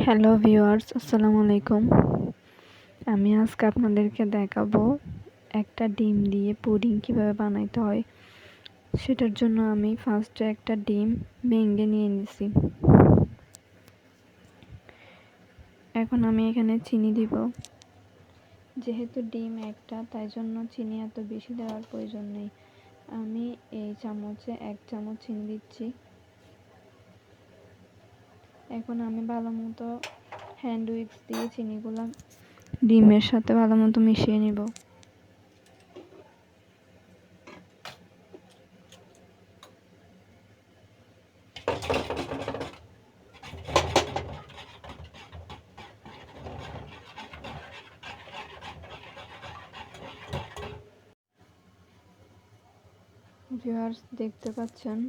Hello viewers, আসসালামু আলাইকুম। আমি আজকে আপনাদেরকে দেখাবো একটা ডিম দিয়ে পুডিং কিভাবে বানাইতে হয়। সেটার জন্য আমি ফার্স্টে একটা ডিম ভেঙে নিয়ে নিছি। এখন আমি এখানে চিনি দিব। যেহেতু ডিম একটা, তাই জন্য চিনি এত বেশি দেওয়ার প্রয়োজন নেই। আমি এই চামচে 1 চামচ চিনি দিচ্ছি। এখন আমি ভালো মতো হ্যান্ড উইক্স দিয়ে চিনিগুলো ডিমের সাথে ভালো মতো মিশিয়ে নিব। ভিউয়ার্স, দেখতে পাচ্ছেন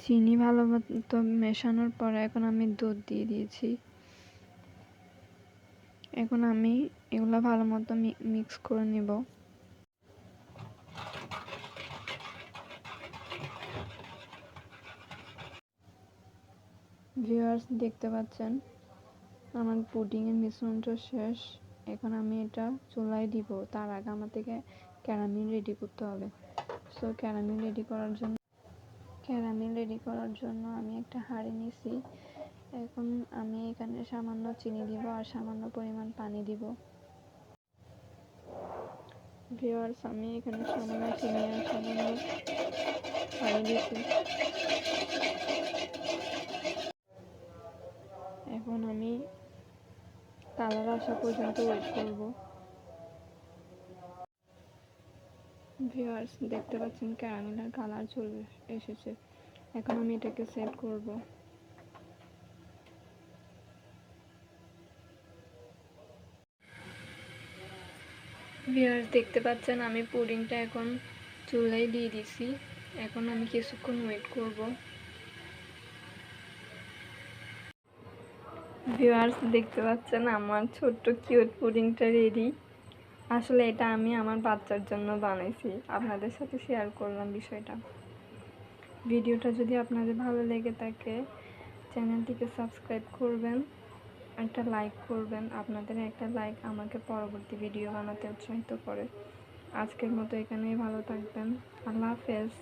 চিনি ভালো মতো মেশানোর পরে এখন আমি দুধ দিয়ে দিয়েছি। এখন আমি এগুলো ভালো মতো মিক্স করে নিব। ভিউয়ার্স, দেখতে পাচ্ছেন আমার পুডিংয়ের মিশ্রণটা শেষ। এখন আমি এটা চুলায় দিব। তার আগে আমার থেকে ক্যারামেল রেডি করতে হবে। সো ক্যারামেল রেডি করার জন্য আমি একটা হাঁড়ি নিয়েছি। এখন আমি এখানে সামান্য চিনি দিব আর সামান্য পরিমাণ পানি দিব। ভিউয়ার্স, আমি এখানে সামান্য চিনি আর সামান্য পানি দিয়েছি। এখন আমি কালার আসা পর্যন্ত ওয়েট করব। ভিউয়ার্স, দেখতে পাচ্ছেন ক্যারামেলের কালার চলে এসেছে। এখন আমি এটাকে সেট করব। ভিউয়ার্স, দেখতে পাচ্ছেন আমি পুডিংটা এখন চুলায় দিয়ে দিছি। এখন আমি কিছুক্ষণ ওয়েট করব। ভিউয়ার্স, দেখতে পাচ্ছেন আমার ছোট্ট কিউট পুডিংটা রেডি। আসলে এটা আমি আমার বাচ্চার জন্য বানাইছি। আপনাদের সাথে শেয়ার করলাম বিষয়টা। ভিডিওটা যদি আপনাদের ভালো লেগে থাকে, চ্যানেলটিকে সাবস্ক্রাইব করবেন, একটা লাইক করবেন। আপনাদের একটা লাইক আমাকে পরবর্তী ভিডিও বানাতে উৎসাহিত করে। আজকের মতো এখানেই ভালো থাকবেন। আল্লাহ হাফেজ।